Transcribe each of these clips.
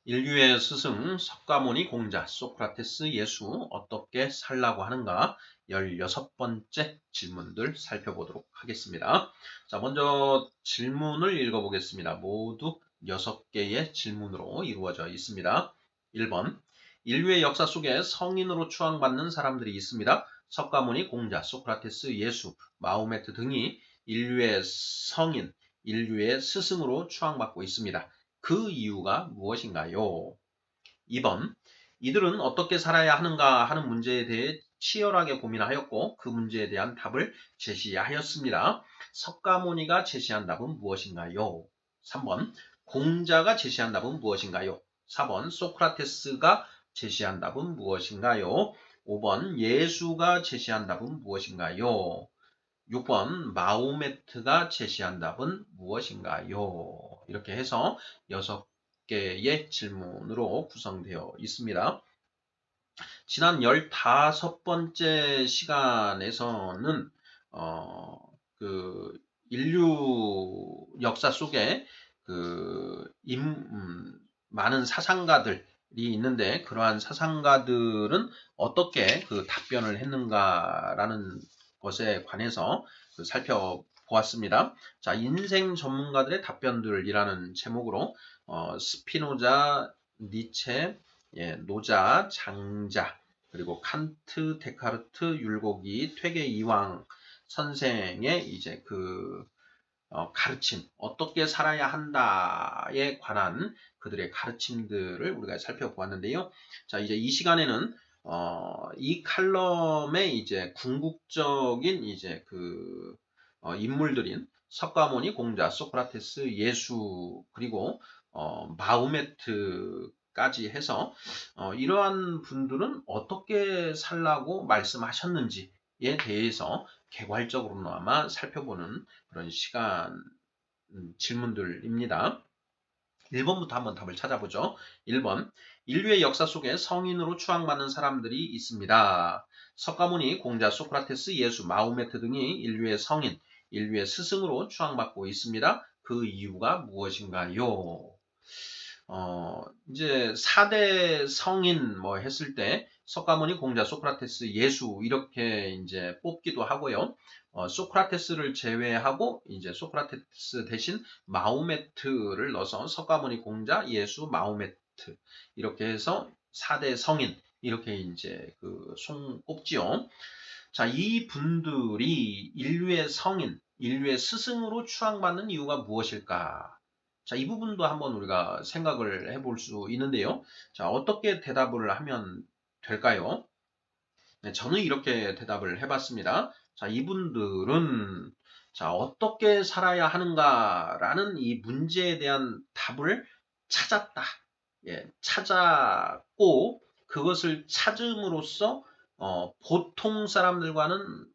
인류의 스승 석가모니 공자 소크라테스 예수 어떻게 살라고 하는가 16번째 질문들 살펴보도록 하겠습니다. 자, 먼저 질문을 읽어보겠습니다. 모두 6개의 질문으로 이루어져 있습니다. 1번 인류의 역사 속에 성인으로 추앙받는 사람들이 있습니다. 석가모니 공자 소크라테스 예수 마호메트 등이 인류의 성인, 인류의 스승으로 추앙받고 있습니다. 그 이유가 무엇인가요? 2번, 이들은 어떻게 살아야 하는가 하는 문제에 대해 치열하게 고민하였고 그 문제에 대한 답을 제시하였습니다. 석가모니가 제시한 답은 무엇인가요? 3번, 공자가 제시한 답은 무엇인가요? 4번, 소크라테스가 제시한 답은 무엇인가요? 5번, 예수가 제시한 답은 무엇인가요? 6번 마호메트가 제시한 답은 무엇인가요? 이렇게 해서 6개의 질문으로 구성되어 있습니다. 지난 15번째 시간에서는 그 인류 역사 속에 그 많은 사상가들이 있는데 그러한 사상가들은 어떻게 그 답변을 했는가라는 것에 관해서 살펴보았습니다. 자, 인생 전문가들의 답변들이라는 제목으로 스피노자, 니체, 노자, 장자, 그리고 칸트, 데카르트, 율곡이, 퇴계 이황 선생의 이제 가르침, 어떻게 살아야 한다에 관한 그들의 가르침들을 우리가 살펴보았는데요. 자, 이제 이 시간에는 이 칼럼의 이제 궁극적인 이제 인물들인 석가모니, 공자, 소크라테스, 예수, 그리고 마호메트까지 해서 이러한 분들은 어떻게 살라고 말씀하셨는지에 대해서 개괄적으로나마 살펴보는 그런 시간 질문들입니다. 1번부터 한번 답을 찾아보죠. 1번, 인류의 역사 속에 성인으로 추앙받는 사람들이 있습니다. 석가모니, 공자, 소크라테스, 예수, 마호메트 등이 인류의 성인, 인류의 스승으로 추앙받고 있습니다. 그 이유가 무엇인가요? 이제 4대 성인 뭐 했을 때 석가모니, 공자, 소크라테스, 예수 이렇게 이제 뽑기도 하고요. 소크라테스를 제외하고 이제 소크라테스 대신 마호메트를 넣어서 석가모니, 공자, 예수, 마호메트 이렇게 해서 4대 성인 이렇게 이제 손 꼽지요. 자, 이 분들이 인류의 성인, 인류의 스승으로 추앙받는 이유가 무엇일까? 자, 이 부분도 한번 우리가 생각을 해볼 수 있는데요. 자, 어떻게 대답을 하면 될까요? 네, 저는 이렇게 대답을 해봤습니다. 자, 이분들은 자, 어떻게 살아야 하는가라는 이 문제에 대한 답을 찾았다. 예, 찾았고 그것을 찾음으로써 보통 사람들과는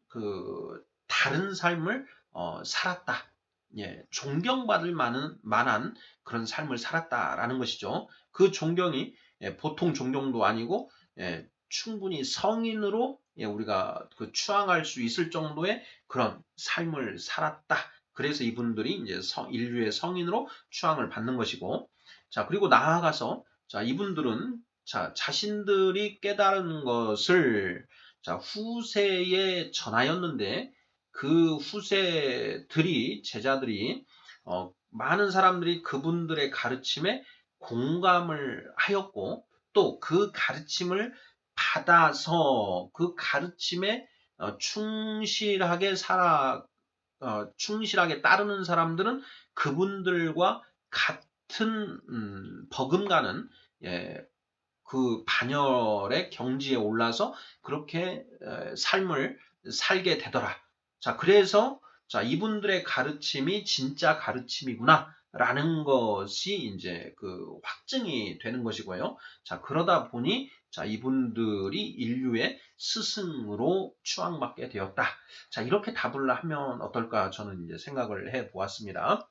다른 삶을 살았다. 예, 존경받을 만한 그런 삶을 살았다라는 것이죠. 그 존경이 보통 존경도 아니고 충분히 성인으로 우리가 추앙할 수 있을 정도의 그런 삶을 살았다. 그래서 이분들이 이제 인류의 성인으로 추앙을 받는 것이고, 자, 그리고 나아가서, 자, 이분들은, 자, 자신들이 깨달은 것을, 자, 후세에 전하였는데, 그 후세들이, 제자들이, 많은 사람들이 그분들의 가르침에 공감을 하였고, 또 그 가르침을 받아서 그 가르침에 충실하게 따르는 사람들은 그분들과 같은 버금가는 그 반열의 경지에 올라서 그렇게 삶을 살게 되더라. 자, 그래서 자, 이분들의 가르침이 진짜 가르침이구나. 라는 것이 이제 확증이 되는 것이고요. 자, 그러다 보니 자, 이분들이 인류의 스승으로 추앙받게 되었다. 자, 이렇게 답을 하면 어떨까 저는 이제 생각을 해 보았습니다.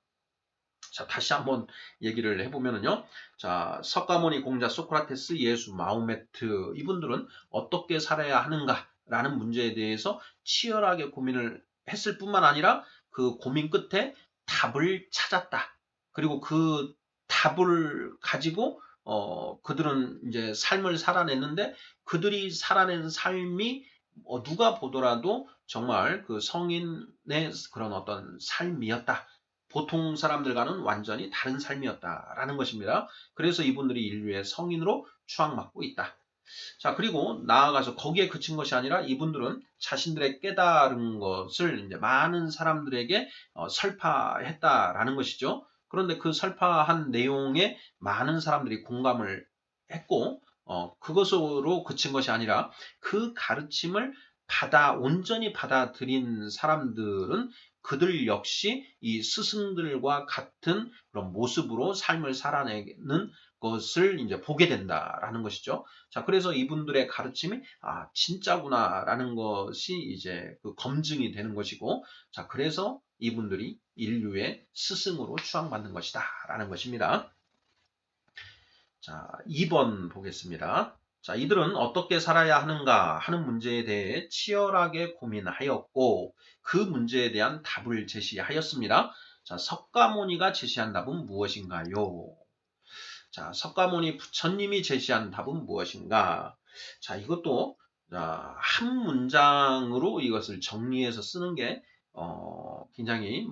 자, 다시 한번 얘기를 해보면은요. 자, 석가모니, 공자, 소크라테스, 예수, 마호메트 이분들은 어떻게 살아야 하는가라는 문제에 대해서 치열하게 고민을 했을 뿐만 아니라 그 고민 끝에 답을 찾았다. 그리고 그 답을 가지고 그들은 이제 삶을 살아냈는데 그들이 살아낸 삶이 누가 보더라도 정말 그 성인의 그런 어떤 삶이었다. 보통 사람들과는 완전히 다른 삶이었다라는 것입니다. 그래서 이분들이 인류의 성인으로 추앙받고 있다. 자, 그리고 나아가서 거기에 그친 것이 아니라 이분들은 자신들의 깨달은 것을 이제 많은 사람들에게 설파했다라는 것이죠. 그런데 그 설파한 내용에 많은 사람들이 공감을 했고, 그것으로 그친 것이 아니라 그 가르침을 온전히 받아들인 사람들은 그들 역시 이 스승들과 같은 그런 모습으로 삶을 살아내는 것을 이제 보게 된다라는 것이죠. 자, 그래서 이분들의 가르침이 진짜구나라는 것이 이제 그 검증이 되는 것이고, 자, 그래서 이분들이 인류의 스승으로 추앙받는 것이다라는 것입니다. 자, 2번 보겠습니다. 자, 이들은 어떻게 살아야 하는가 하는 문제에 대해 치열하게 고민하였고 그 문제에 대한 답을 제시하였습니다. 자, 석가모니가 제시한 답은 무엇인가요? 자, 석가모니 부처님이 제시한 답은 무엇인가? 자, 이것도 한 문장으로 이것을 정리해서 쓰는 게 굉장히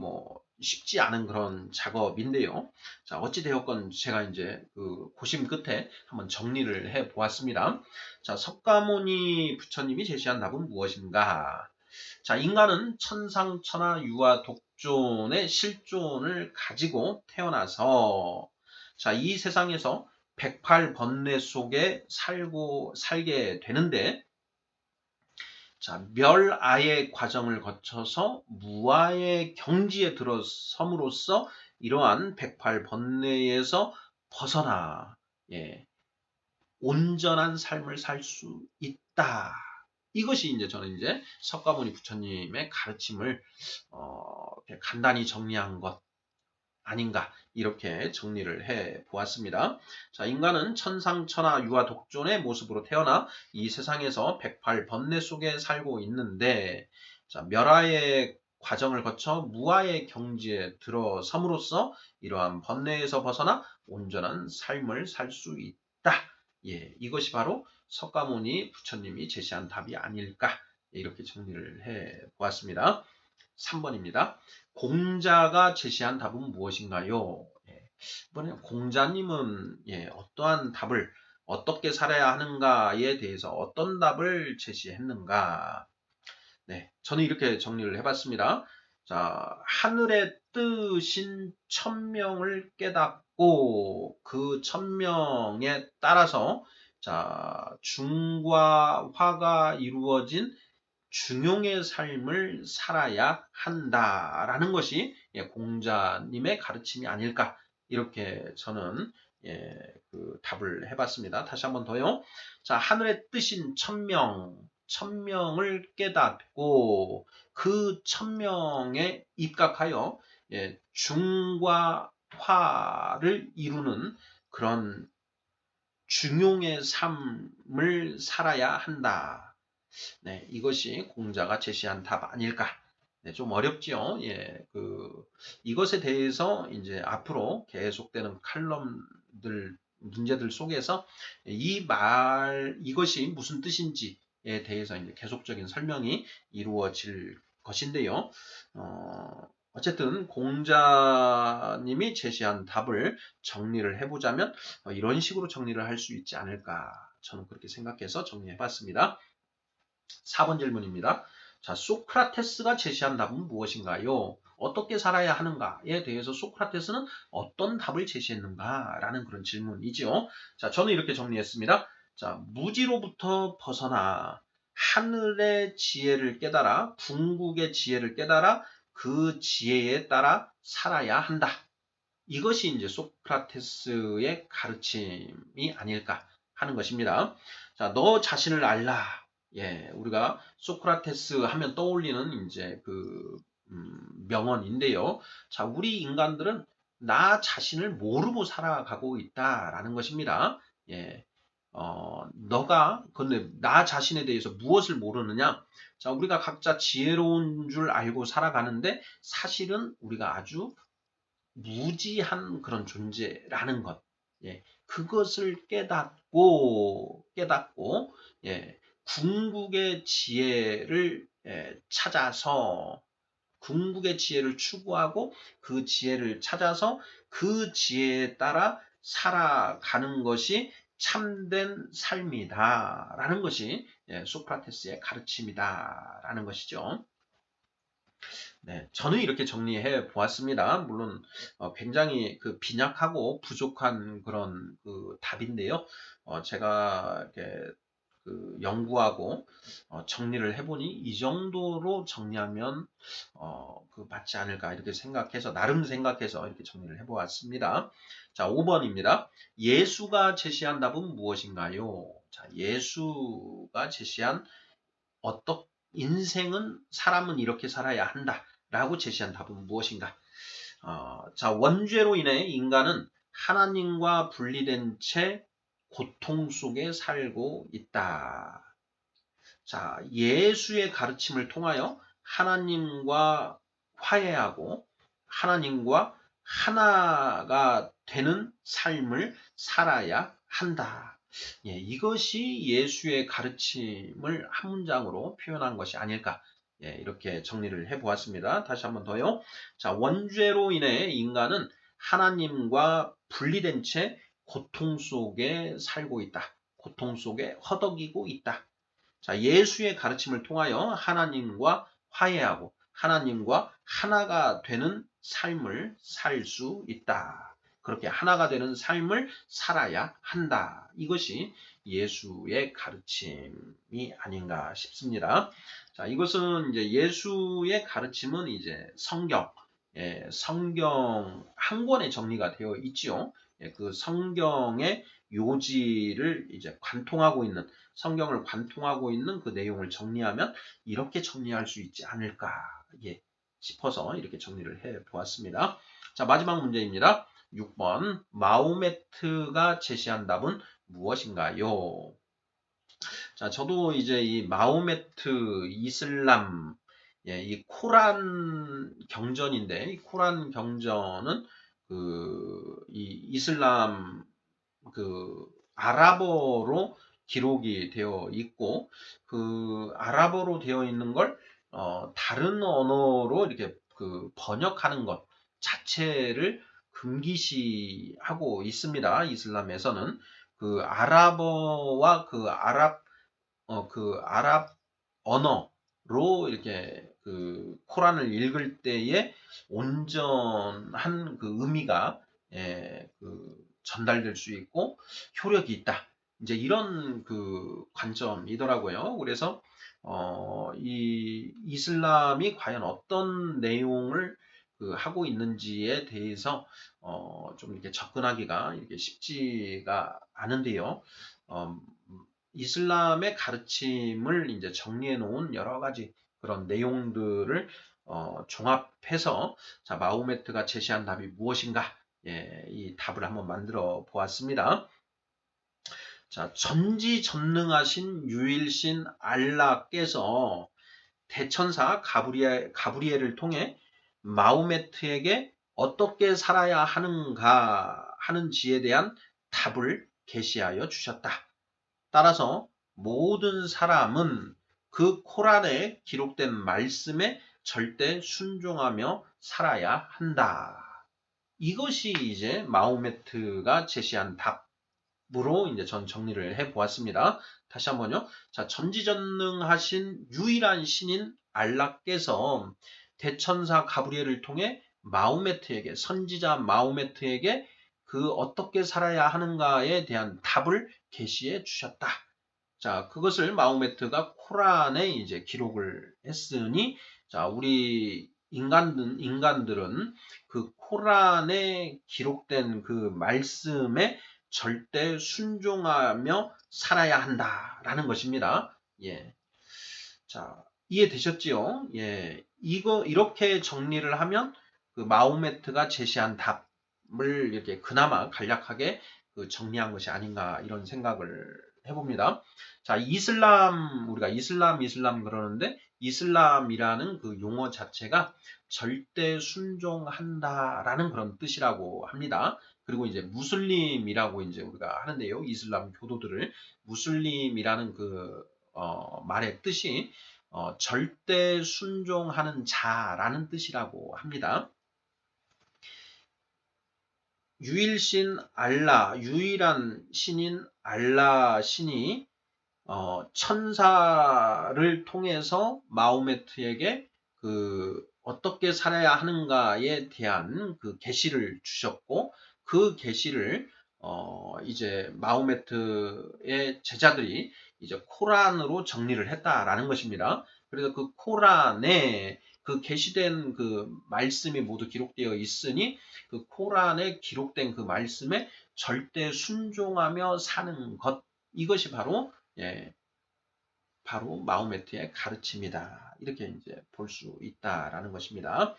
쉽지 않은 그런 작업인데요. 자, 어찌 되었건 제가 이제 그 고심 끝에 한번 정리를 해 보았습니다. 자, 석가모니 부처님이 제시한 답은 무엇인가? 자, 인간은 천상천하 유아 독존의 실존을 가지고 태어나서 자, 이 세상에서 108번뇌 속에 살게 되는데, 자, 멸아의 과정을 거쳐서 무아의 경지에 들어섬으로써 이러한 108번뇌에서 벗어나, 예, 온전한 삶을 살 수 있다. 이것이 이제 저는 이제 석가모니 부처님의 가르침을 간단히 정리한 것 아닌가 이렇게 정리를 해 보았습니다. 자, 인간은 천상천하 유아 독존의 모습으로 태어나 이 세상에서 108번뇌 속에 살고 있는데 자, 멸하의 과정을 거쳐 무아의 경지에 들어섬으로써 이러한 번뇌에서 벗어나 온전한 삶을 살 수 있다. 예, 이것이 바로 석가모니 부처님이 제시한 답이 아닐까 이렇게 정리를 해 보았습니다. 3번입니다. 공자가 제시한 답은 무엇인가요? 이번에 공자님은 어떠한 답을 어떻게 살아야 하는가에 대해서 어떤 답을 제시했는가? 네, 저는 이렇게 정리를 해봤습니다. 자, 하늘의 뜻인 천명을 깨닫고 그 천명에 따라서 자, 중과 화가 이루어진 중용의 삶을 살아야 한다라는 것이 공자님의 가르침이 아닐까 이렇게 저는 그 답을 해봤습니다. 다시 한번 더요. 자, 하늘의 뜻인 천명을 깨닫고 그 천명에 입각하여 중과 화를 이루는 그런 중용의 삶을 살아야 한다. 네, 이것이 공자가 제시한 답 아닐까. 네, 좀 어렵지요. 이것에 대해서 이제 앞으로 계속되는 칼럼들, 문제들 속에서 이것이 무슨 뜻인지에 대해서 이제 계속적인 설명이 이루어질 것인데요. 어쨌든 공자님이 제시한 답을 정리를 해보자면 이런 식으로 정리를 할 수 있지 않을까. 저는 그렇게 생각해서 정리해봤습니다. 4번 질문입니다. 자, 소크라테스가 제시한 답은 무엇인가요? 어떻게 살아야 하는가에 대해서 소크라테스는 어떤 답을 제시했는가라는 그런 질문이지요. 자, 저는 이렇게 정리했습니다. 자, 무지로부터 벗어나 하늘의 지혜를 깨달아 궁극의 지혜를 깨달아 그 지혜에 따라 살아야 한다. 이것이 이제 소크라테스의 가르침이 아닐까 하는 것입니다. 자, 너 자신을 알라. 예, 우리가 소크라테스 하면 떠올리는 이제 그 명언인데요. 자, 우리 인간들은 나 자신을 모르고 살아가고 있다라는 것입니다. 예, 근데 나 자신에 대해서 무엇을 모르느냐? 자, 우리가 각자 지혜로운 줄 알고 살아가는데 사실은 우리가 아주 무지한 그런 존재라는 것. 예, 그것을 깨닫고 예, 궁극의 지혜를 찾아서 궁극의 지혜를 추구하고 그 지혜를 찾아서 그 지혜에 따라 살아가는 것이 참된 삶이다라는 것이 소크라테스의 가르침이다라는 것이죠. 네, 저는 이렇게 정리해 보았습니다. 물론 굉장히 그 빈약하고 부족한 그런 그 답인데요. 제가 이렇게 그 연구하고 정리를 해보니 이 정도로 정리하면 그 맞지 않을까 이렇게 생각해서 나름 생각해서 이렇게 정리를 해보았습니다. 자, 5번입니다. 예수가 제시한 답은 무엇인가요? 자, 예수가 제시한 어떤 인생은 사람은 이렇게 살아야 한다라고 제시한 답은 무엇인가? 자, 원죄로 인해 인간은 하나님과 분리된 채 고통 속에 살고 있다. 자, 예수의 가르침을 통하여 하나님과 화해하고 하나님과 하나가 되는 삶을 살아야 한다. 예, 이것이 예수의 가르침을 한 문장으로 표현한 것이 아닐까. 예, 이렇게 정리를 해 보았습니다. 다시 한번 더요. 자, 원죄로 인해 인간은 하나님과 분리된 채 고통 속에 살고 있다. 고통 속에 허덕이고 있다. 자, 예수의 가르침을 통하여 하나님과 화해하고 하나님과 하나가 되는 삶을 살 수 있다. 그렇게 하나가 되는 삶을 살아야 한다. 이것이 예수의 가르침이 아닌가 싶습니다. 자, 이것은 이제 예수의 가르침은 이제 성경 한 권에 정리가 되어 있지요. 그 성경의 요지를 이제 성경을 관통하고 있는 그 내용을 정리하면 이렇게 정리할 수 있지 않을까 싶어서 이렇게 정리를 해 보았습니다. 자, 마지막 문제입니다. 6번 마호메트가 제시한 답은 무엇인가요? 자, 저도 이제 이 마호메트 이슬람 이 코란 경전인데 이 코란 경전은 이 이슬람 그 아랍어로 기록이 되어 있고 그 아랍어로 되어 있는 걸 다른 언어로 이렇게 그 번역하는 것 자체를 금기시하고 있습니다. 이슬람에서는 그 아랍어와 그 아랍 언어로 이렇게 그 코란을 읽을 때에 온전한 그 의미가 전달될 수 있고 효력이 있다. 이제 이런 그 관점이더라고요. 그래서 이 이슬람이 과연 어떤 내용을 하고 있는지에 대해서 좀 이렇게 접근하기가 이렇게 쉽지가 않은데요. 어, 이슬람의 가르침을 이제 정리해 놓은 여러 가지 그런 내용들을 종합해서 자, 마호메트가 제시한 답이 무엇인가? 이 답을 한번 만들어 보았습니다. 자, 전지전능하신 유일신 알라께서 대천사 가브리엘을 통해 마호메트에게 어떻게 살아야 하는가 하는지에 대한 답을 계시하여 주셨다. 따라서 모든 사람은 그 코란에 기록된 말씀에 절대 순종하며 살아야 한다. 이것이 이제 마호메트가 제시한 답으로 이제 전 정리를 해 보았습니다. 다시 한번요. 자, 전지전능하신 유일한 신인 알라께서 대천사 가브리엘을 통해 선지자 마호메트에게 그 어떻게 살아야 하는가에 대한 답을 계시해 주셨다. 자, 그것을 마호메트가 코란에 이제 기록을 했으니, 자, 우리 인간들은 그 코란에 기록된 그 말씀에 절대 순종하며 살아야 한다라는 것입니다. 예. 자, 이해되셨지요? 예. 이렇게 정리를 하면 그 마호메트가 제시한 답을 이렇게 그나마 간략하게 정리한 것이 아닌가 이런 생각을 해봅니다. 자, 우리가 이슬람 그러는데 이슬람이라는 그 용어 자체가 절대 순종한다라는 그런 뜻이라고 합니다. 그리고 이제 무슬림이라고 이제 우리가 하는데요. 이슬람 교도들을 무슬림이라는 그 말의 뜻이 절대 순종하는 자라는 뜻이라고 합니다. 유일신 알라, 유일한 신인 알라 신이 천사를 통해서 마호메트에게 그 어떻게 살아야 하는가에 대한 그 계시를 주셨고, 그 계시를 이제 마호메트의 제자들이 이제 코란으로 정리를 했다라는 것입니다. 그래서 그 코란에 그 계시된 그 말씀이 모두 기록되어 있으니 그 코란에 기록된 그 말씀에 절대 순종하며 사는 것, 이것이 바로 바로 마호메트의 가르침이다. 이렇게 이제 볼 수 있다라는 것입니다.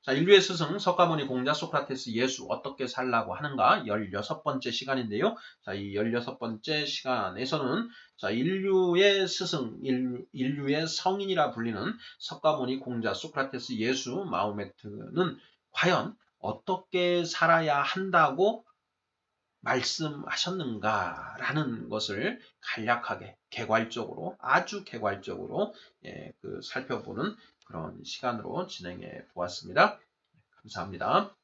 자, 인류의 스승 석가모니 공자 소크라테스 예수 어떻게 살라고 하는가 16번째 시간인데요. 자, 이 16번째 시간에서는 자, 인류의 스승, 인류의 성인이라 불리는 석가모니 공자 소크라테스 예수 마호메트는 과연 어떻게 살아야 한다고 말씀하셨는가라는 것을 간략하게 개괄적으로 아주 개괄적으로 그 살펴보는 그런 시간으로 진행해 보았습니다. 감사합니다.